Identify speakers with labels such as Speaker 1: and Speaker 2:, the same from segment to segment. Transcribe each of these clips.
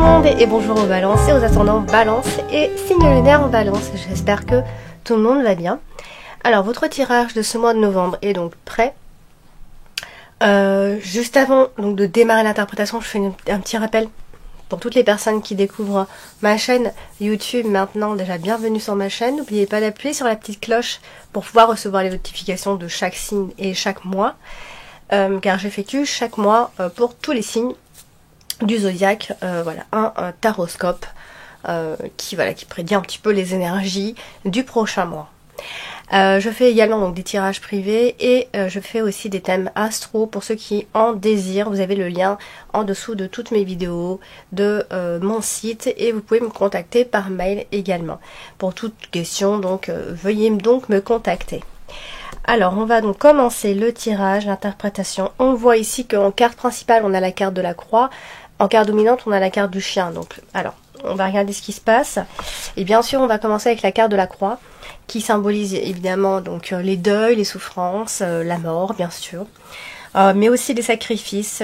Speaker 1: monde et bonjour aux balances et aux ascendants balance et signe lunaire en balance. J'espère que tout le monde va bien. Alors votre tirage de ce mois de novembre est donc prêt. Juste avant donc de démarrer l'interprétation, je fais un petit rappel pour toutes les personnes qui découvrent ma chaîne YouTube maintenant. Déjà bienvenue sur ma chaîne. N'oubliez pas d'appuyer sur la petite cloche pour pouvoir recevoir les notifications de chaque signe et chaque mois. Car j'effectue chaque mois pour tous les signes du zodiaque, voilà, un taroscope qui prédit un petit peu les énergies du prochain mois. Je fais également donc des tirages privés et je fais aussi des thèmes astro pour ceux qui en désirent. Vous avez le lien en dessous de toutes mes vidéos, de mon site, et vous pouvez me contacter par mail également. Pour toute question, donc veuillez donc me contacter. Alors on va donc commencer le tirage, l'interprétation. On voit ici qu'en carte principale on a la carte de la croix, en carte dominante on a la carte du chien. Donc alors on va regarder ce qui se passe. Et bien sûr on va commencer avec la carte de la croix qui symbolise évidemment donc les deuils, les souffrances, la mort bien sûr, mais aussi les sacrifices,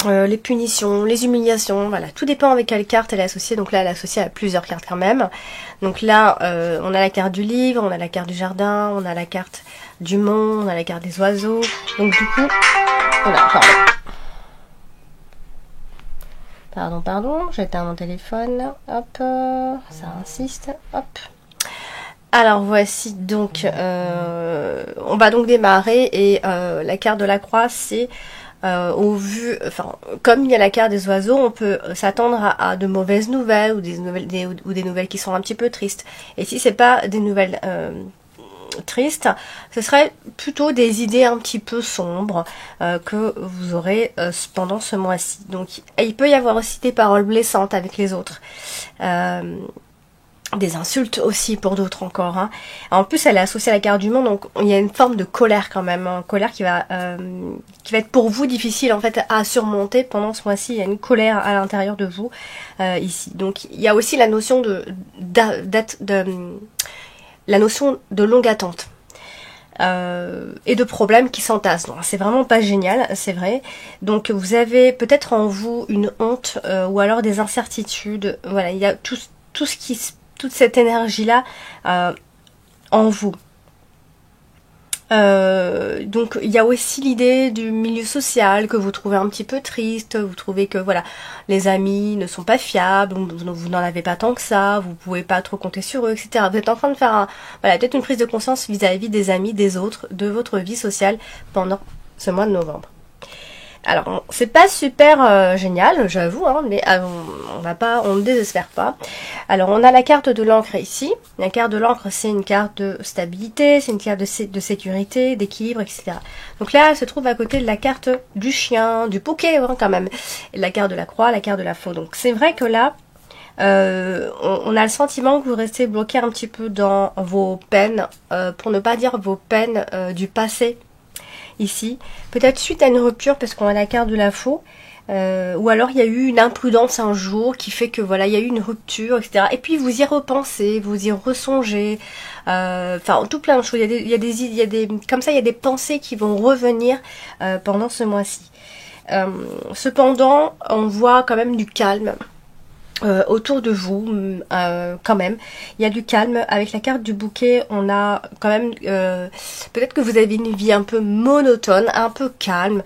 Speaker 1: les punitions, les humiliations, voilà, tout dépend avec quelle carte elle est associée. Donc là elle est associée à plusieurs cartes quand même. Donc là on a la carte du livre, on a la carte du jardin, on a la carte du mont, on a la carte des oiseaux. Donc du coup, voilà, pardon, j'éteins mon téléphone, hop, ça insiste, hop. Alors voici donc, on va donc démarrer et la carte de la croix c'est au vu, enfin comme il y a la carte des oiseaux, on peut s'attendre à de mauvaises nouvelles ou des nouvelles qui sont un petit peu tristes. Et si c'est pas des nouvelles tristes, ce serait plutôt des idées un petit peu sombres que vous aurez pendant ce mois-ci. Donc il peut y avoir aussi des paroles blessantes avec les autres. Des insultes aussi pour d'autres encore. Hein. En plus, elle est associée à la carte du monde, donc il y a une forme de colère quand même, hein. Colère qui va être pour vous difficile en fait à surmonter pendant ce mois-ci. Il y a une colère à l'intérieur de vous ici. Donc il y a aussi la notion la notion de longue attente. Et de problèmes qui s'entassent. C'est vraiment pas génial, c'est vrai. Donc vous avez peut-être en vous une honte ou alors des incertitudes. Voilà, il y a toute cette énergie-là en vous. Donc il y a aussi l'idée du milieu social que vous trouvez un petit peu triste, vous trouvez que voilà, les amis ne sont pas fiables, vous n'en avez pas tant que ça, vous pouvez pas trop compter sur eux, etc. Vous êtes en train de faire peut-être une prise de conscience vis-à-vis des amis, des autres, de votre vie sociale pendant ce mois de novembre. Alors, c'est pas super génial, j'avoue, hein, mais on ne désespère pas. Alors, on a la carte de l'encre ici. La carte de l'encre, c'est une carte de stabilité, c'est une carte de sécurité, d'équilibre, etc. Donc là, elle se trouve à côté de la carte du chien, du bouquet, hein, quand même. Et la carte de la croix, la carte de la faux. Donc, c'est vrai que là, on a le sentiment que vous restez bloqué un petit peu dans vos peines, pour ne pas dire vos peines du passé. Ici, peut-être suite à une rupture parce qu'on a la carte de la faux, ou alors il y a eu une imprudence un jour qui fait que voilà, il y a eu une rupture, etc. Et puis vous y repensez, vous y ressongez, enfin tout plein de choses. Il y a des pensées qui vont revenir pendant ce mois-ci. Cependant, on voit quand même du calme. Autour de vous, quand même, il y a du calme. Avec la carte du bouquet, on a quand même, peut-être que vous avez une vie un peu monotone, un peu calme,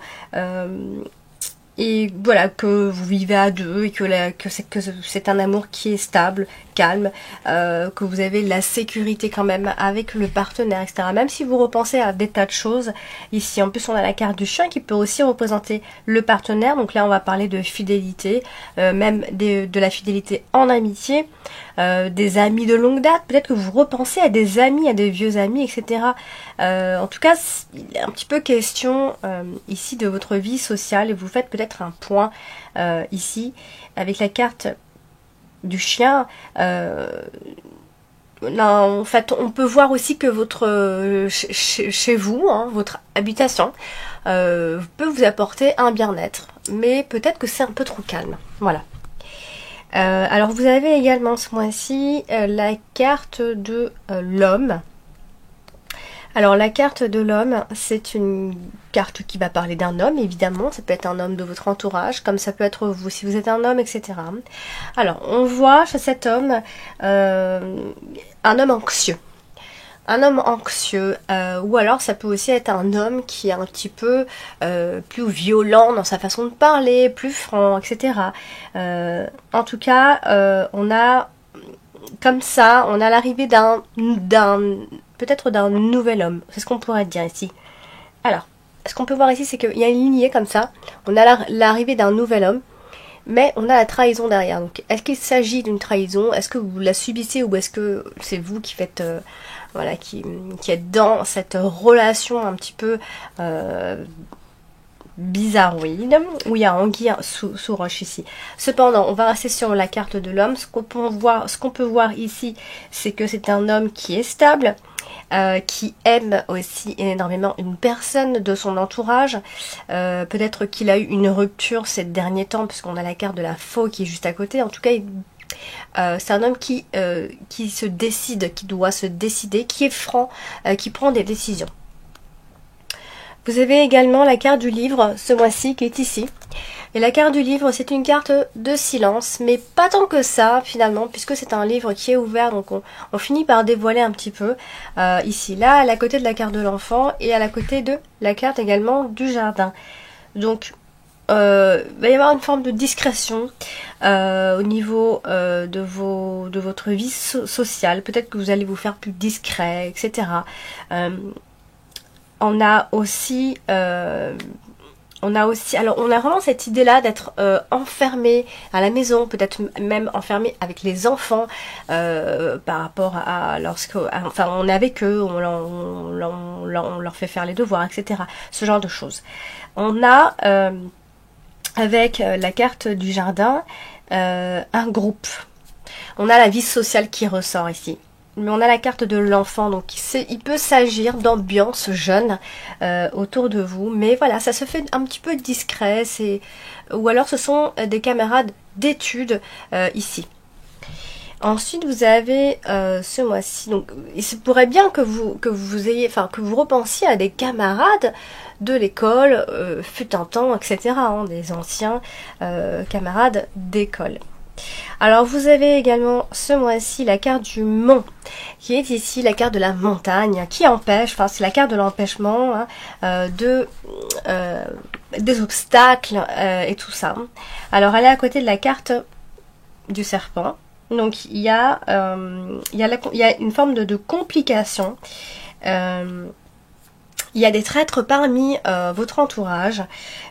Speaker 1: et voilà, que vous vivez à deux et que c'est un amour qui est stable, calme, que vous avez la sécurité quand même avec le partenaire, etc. Même si vous repensez à des tas de choses, ici en plus on a la carte du chien qui peut aussi représenter le partenaire. Donc là on va parler de fidélité, même de la fidélité en amitié, des amis de longue date, peut-être que vous repensez à des amis, à des vieux amis, etc. En tout cas, il est un petit peu question ici de votre vie sociale et vous faites peut-être un point ici avec la carte du chien. Là, en fait, on peut voir aussi que votre chez vous, hein, votre habitation peut vous apporter un bien-être, mais peut-être que c'est un peu trop calme. Voilà. Alors vous avez également ce mois-ci la carte de l'homme. Alors la carte de l'homme, c'est une carte qui va parler d'un homme, évidemment. Ça peut être un homme de votre entourage, comme ça peut être vous si vous êtes un homme, etc. Alors on voit chez cet homme un homme anxieux. Un homme anxieux, ou alors ça peut aussi être un homme qui est un petit peu plus violent dans sa façon de parler, plus franc, etc. En tout cas, on a comme ça, on a l'arrivée peut-être d'un nouvel homme. C'est ce qu'on pourrait dire ici. Alors, ce qu'on peut voir ici, c'est qu'il y a une lignée comme ça. On a l'arrivée d'un nouvel homme, mais on a la trahison derrière. Donc, est-ce qu'il s'agit d'une trahison? Est-ce que vous la subissez ou est-ce que c'est vous qui faites, voilà, qui êtes dans cette relation un petit peu bizarroïde, où il y a anguille sous roche ici. Cependant, on va rester sur la carte de l'homme. Ce qu'on peut voir ici, c'est que c'est un homme qui est stable, qui aime aussi énormément une personne de son entourage. Peut-être qu'il a eu une rupture ces derniers temps, puisqu'on a la carte de la faux qui est juste à côté. En tout cas, c'est un homme qui se décide, qui doit se décider, qui est franc, qui prend des décisions. Vous avez également la carte du livre ce mois-ci qui est ici. Et la carte du livre, c'est une carte de silence, mais pas tant que ça finalement, puisque c'est un livre qui est ouvert, donc on finit par dévoiler un petit peu. Ici, là, à la côté de la carte de l'enfant et à la côté de la carte également du jardin. Donc, il va y avoir une forme de discrétion au niveau de votre vie sociale. Peut-être que vous allez vous faire plus discret, etc. On a aussi, alors on a vraiment cette idée-là d'être enfermé à la maison, peut-être même enfermé avec les enfants par rapport à enfin on est avec eux, on leur fait faire les devoirs, etc. Ce genre de choses. On a avec la carte du jardin un groupe. On a la vie sociale qui ressort ici. Mais on a la carte de l'enfant, donc il peut s'agir d'ambiance jeune autour de vous. Mais voilà, ça se fait un petit peu discret. Ou alors ce sont des camarades d'études ici. Ensuite, vous avez ce mois-ci, donc il se pourrait bien que vous repensiez à des camarades de l'école, fut un temps, etc. Des anciens camarades d'école. Alors vous avez également ce mois-ci la carte du mont qui est ici, la carte de la montagne qui empêche, enfin c'est la carte de l'empêchement des obstacles et tout ça. Alors elle est à côté de la carte du serpent. Donc il y a une forme de complication. Il y a des traîtres parmi votre entourage.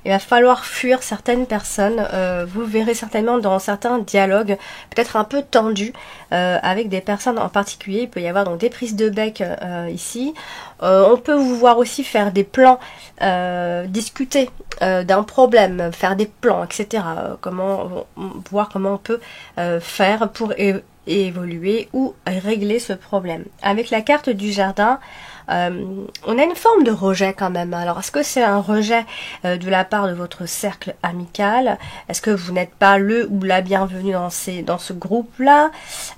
Speaker 1: Il va falloir fuir certaines personnes. Vous le verrez certainement dans certains dialogues, peut-être un peu tendus, avec des personnes en particulier. Il peut y avoir donc des prises de bec ici. On peut vous voir aussi faire des plans, discuter d'un problème, faire des plans, etc. Voir comment on peut faire pour évoluer ou régler ce problème. Avec la carte du jardin, on a une forme de rejet quand même. Alors, est-ce que c'est un rejet de la part de votre cercle amical? Est-ce que vous n'êtes pas le ou la bienvenue dans ce groupe-là?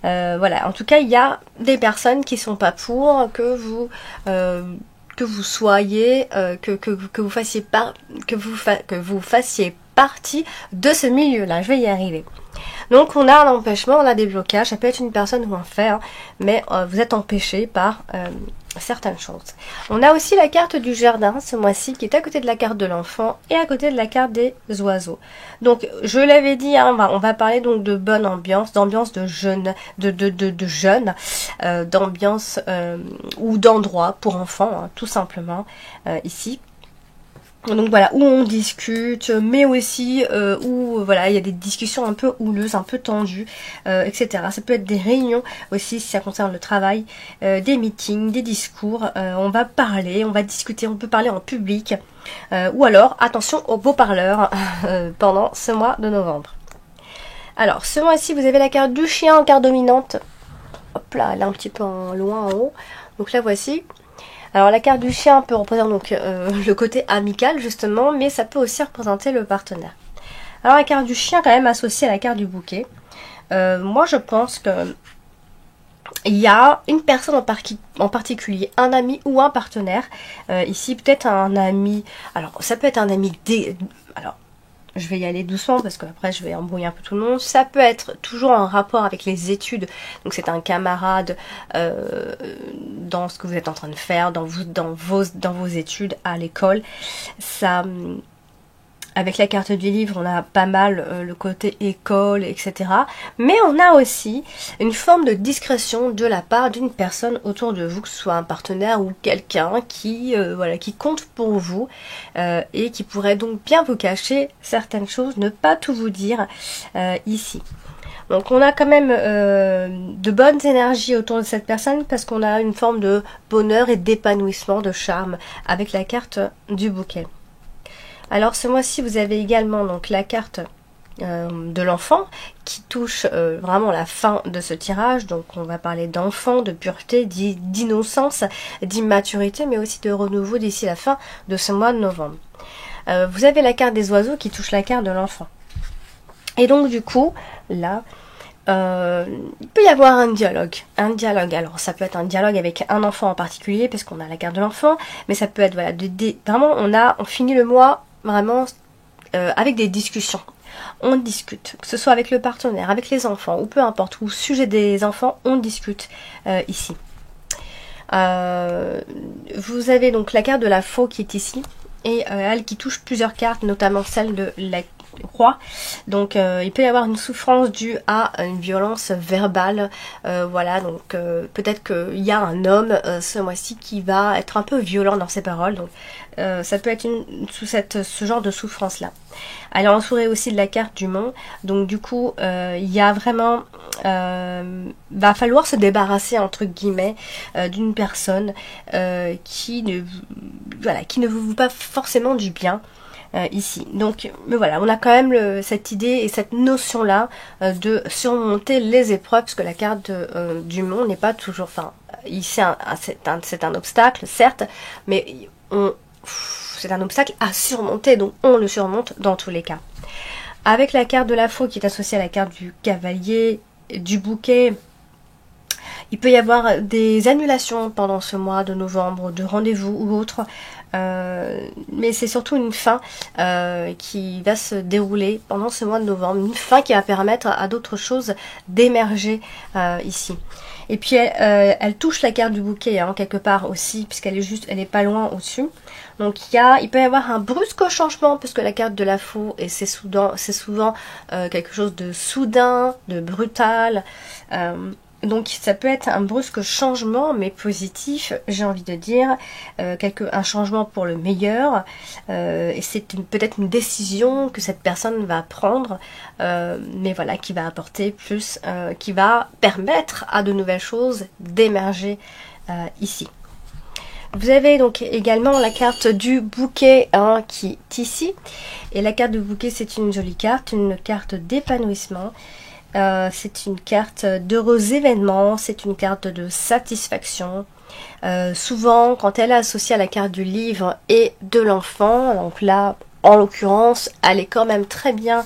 Speaker 1: Voilà. En tout cas, il y a des personnes qui sont pas pour que vous soyez, que vous fassiez partie de ce milieu-là. Je vais y arriver. Donc on a un empêchement, on a des blocages, ça peut être une personne ou un fait, mais vous êtes empêché par certaines choses. On a aussi la carte du jardin ce mois-ci qui est à côté de la carte de l'enfant et à côté de la carte des oiseaux. Donc je l'avais dit, on va parler donc de bonne ambiance, d'ambiance de jeunes, d'ambiance ou d'endroit pour enfants, tout simplement ici. Donc voilà, où on discute, mais aussi où voilà, il y a des discussions un peu houleuses, un peu tendues, etc. Ça peut être des réunions aussi si ça concerne le travail, des meetings, des discours. On va parler, on va discuter, on peut parler en public. Ou alors, attention aux beaux-parleurs pendant ce mois de novembre. Alors, ce mois-ci, vous avez la carte du chien en carte dominante. Hop là, elle est un petit peu loin en haut. Donc là, voici. Alors la carte du chien peut représenter donc le côté amical justement, mais ça peut aussi représenter le partenaire. Alors la carte du chien quand même associée à la carte du bouquet. Moi je pense que il y a une personne en particulier, un ami ou un partenaire. Ici, peut-être un ami. Alors, ça peut être un ami. Alors, je vais y aller doucement parce qu'après, je vais embrouiller un peu tout le monde. Ça peut être toujours en rapport avec les études. Donc, c'est un camarade dans ce que vous êtes en train de faire, dans vos études à l'école. Ça. Avec la carte du livre, on a pas mal le côté école, etc. Mais on a aussi une forme de discrétion de la part d'une personne autour de vous, que ce soit un partenaire ou quelqu'un qui compte pour vous et qui pourrait donc bien vous cacher certaines choses, ne pas tout vous dire ici. Donc on a quand même de bonnes énergies autour de cette personne parce qu'on a une forme de bonheur et d'épanouissement, de charme avec la carte du bouquet. Alors ce mois-ci, vous avez également donc la carte de l'enfant qui touche vraiment la fin de ce tirage. Donc on va parler d'enfant, de pureté, d'innocence, d'immaturité, mais aussi de renouveau d'ici la fin de ce mois de novembre. Vous avez la carte des oiseaux qui touche la carte de l'enfant. Et donc du coup, là, il peut y avoir un dialogue. Alors ça peut être un dialogue avec un enfant en particulier, parce qu'on a la carte de l'enfant, mais ça peut être vraiment on finit le mois vraiment avec des discussions. On discute, que ce soit avec le partenaire, avec les enfants, ou peu importe, ou au sujet des enfants, on discute ici. Vous avez donc la carte de la faux qui est ici, et elle qui touche plusieurs cartes, notamment celle de la roi. Donc il peut y avoir une souffrance due à une violence verbale. Voilà, donc peut-être qu'il y a un homme ce mois-ci qui va être un peu violent dans ses paroles. Donc ça peut être ce genre de souffrance-là. Elle est entourée aussi de la carte du monde. Donc du coup, il y a vraiment... va falloir se débarrasser, entre guillemets, d'une personne qui ne vous veut pas forcément du bien. Ici. Donc mais voilà, on a quand même cette idée et cette notion là de surmonter les épreuves, parce que la carte du monde n'est pas toujours, enfin c'est un obstacle certes, mais c'est un obstacle à surmonter, donc on le surmonte dans tous les cas. Avec la carte de la faux qui est associée à la carte du cavalier, du bouquet, il peut y avoir des annulations pendant ce mois de novembre, de rendez-vous ou autre. Mais c'est surtout une fin qui va se dérouler pendant ce mois de novembre, une fin qui va permettre à d'autres choses d'émerger ici. Et puis elle touche la carte du bouquet quelque part aussi, puisqu'elle elle est pas loin au-dessus. Donc il peut y avoir un brusque changement, puisque la carte de la faux, et c'est souvent quelque chose de soudain, de brutal. Donc ça peut être un brusque changement, mais positif, j'ai envie de dire, un changement pour le meilleur, et c'est peut-être une décision que cette personne va prendre, mais voilà, qui va apporter plus, qui va permettre à de nouvelles choses d'émerger ici. Vous avez donc également la carte du bouquet qui est ici, et la carte du bouquet, c'est une jolie carte, une carte d'épanouissement. C'est une carte d'heureux événements, c'est une carte de satisfaction. Souvent, quand elle est associée à la carte du livre et de l'enfant, donc là, en l'occurrence, elle est quand même très bien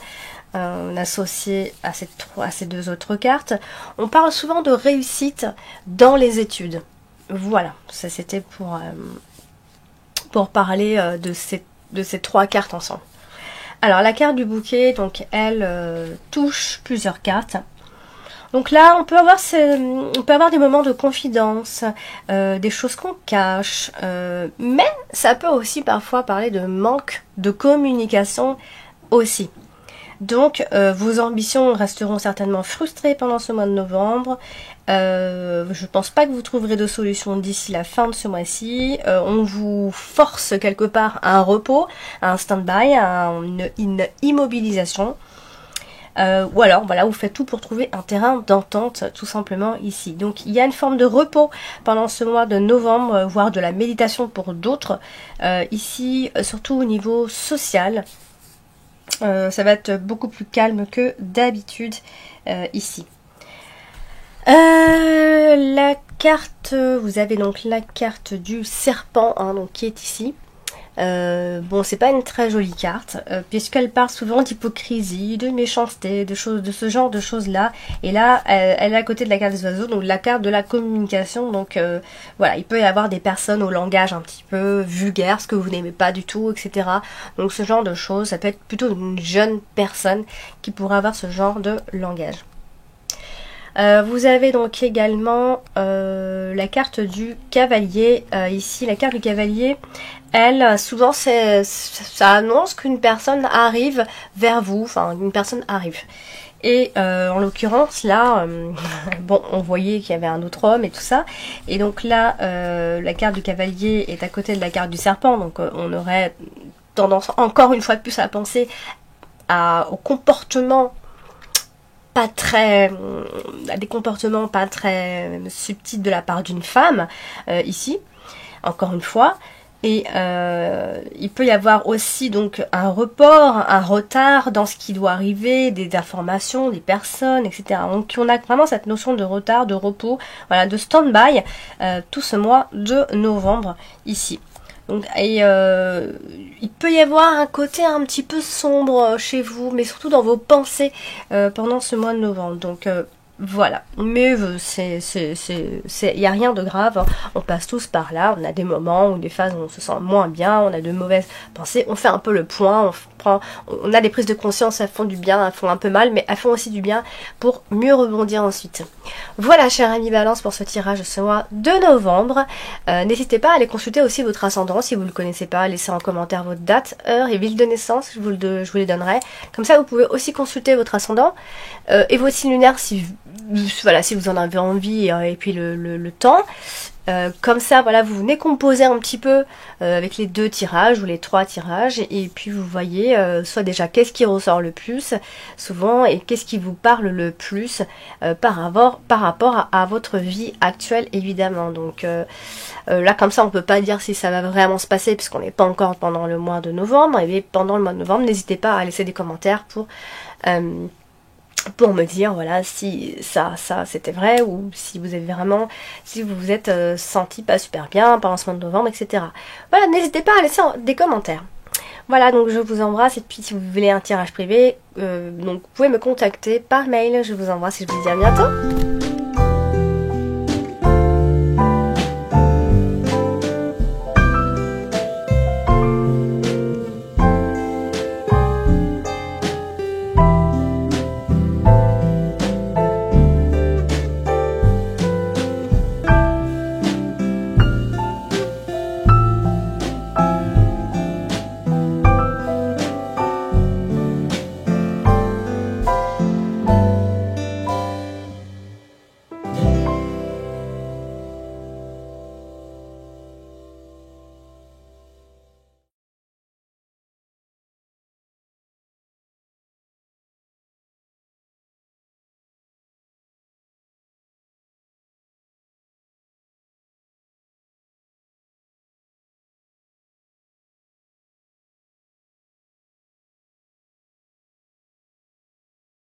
Speaker 1: associée à ces deux autres cartes. On parle souvent de réussite dans les études. Voilà, ça c'était pour parler de ces trois cartes ensemble. Alors la carte du bouquet, donc elle touche plusieurs cartes. Donc là, on peut avoir des moments de confidence, des choses qu'on cache, mais ça peut aussi parfois parler de manque de communication aussi. Donc vos ambitions resteront certainement frustrées pendant ce mois de novembre. Je pense pas que vous trouverez de solution d'ici la fin de ce mois-ci. On vous force quelque part à un repos, à un stand-by, à une immobilisation. Ou alors, voilà, vous faites tout pour trouver un terrain d'entente, tout simplement ici. Donc, il y a une forme de repos pendant ce mois de novembre, voire de la méditation pour d'autres. Ici, surtout au niveau social. Ça va être beaucoup plus calme que d'habitude ici. La carte, vous avez donc la carte du serpent donc qui est ici. Bon, c'est pas une très jolie carte, puisqu'elle parle souvent d'hypocrisie, de méchanceté, de choses, de ce genre de choses-là. Et là, elle est à côté de la carte des oiseaux, donc la carte de la communication. Donc voilà, il peut y avoir des personnes au langage un petit peu vulgaire, ce que vous n'aimez pas du tout, etc. Donc ce genre de choses, ça peut être plutôt une jeune personne qui pourrait avoir ce genre de langage. Vous avez donc également la carte du cavalier. Ici, la carte du cavalier, elle, souvent, ça annonce qu'une personne arrive vers vous, enfin, une personne arrive. Et en l'occurrence, là, bon, on voyait qu'il y avait un autre homme et tout ça. Et donc là, la carte du cavalier est à côté de la carte du serpent, donc on aurait tendance, encore une fois de plus, à penser au comportement pas très, à des comportements pas très subtils de la part d'une femme, ici, encore une fois. Et il peut y avoir aussi donc un report, un retard dans ce qui doit arriver, des informations, des personnes, etc. Donc on a vraiment cette notion de retard, de repos, voilà, de stand-by tout ce mois de novembre ici. Donc, et il peut y avoir un côté un petit peu sombre chez vous, mais surtout dans vos pensées pendant ce mois de novembre. Donc voilà, mais il n'y a rien de grave, hein. On passe tous par là, on a des moments ou des phases où on se sent moins bien, on a de mauvaises pensées, on fait un peu le point, on a des prises de conscience, elles font du bien, elles font un peu mal, mais elles font aussi du bien pour mieux rebondir ensuite. Voilà, chers amis Balance, pour ce tirage de ce mois de novembre. N'hésitez pas à aller consulter aussi votre ascendant si vous ne le connaissez pas, laissez en commentaire votre date, heure et ville de naissance, je vous les donnerai. Comme ça, vous pouvez aussi consulter votre ascendant et votre signe lunaire si voilà, si vous en avez envie et puis le temps. Comme ça, voilà, vous venez composer un petit peu avec les 2 tirages ou les 3 tirages et puis vous voyez soit déjà qu'est-ce qui ressort le plus souvent et qu'est-ce qui vous parle le plus par rapport à votre vie actuelle évidemment. Donc là comme ça on peut pas dire si ça va vraiment se passer puisqu'on n'est pas encore pendant le mois de novembre. Et bien, pendant le mois de novembre, n'hésitez pas à laisser des commentaires pour me dire voilà si ça c'était vrai ou si vous avez vraiment, si vous vous êtes senti pas super bien pendant ce mois de novembre, etc. Voilà, n'hésitez pas à laisser des commentaires. Voilà, donc je vous embrasse et puis si vous voulez un tirage privé, donc vous pouvez me contacter par mail. Je vous embrasse et je vous dis à bientôt.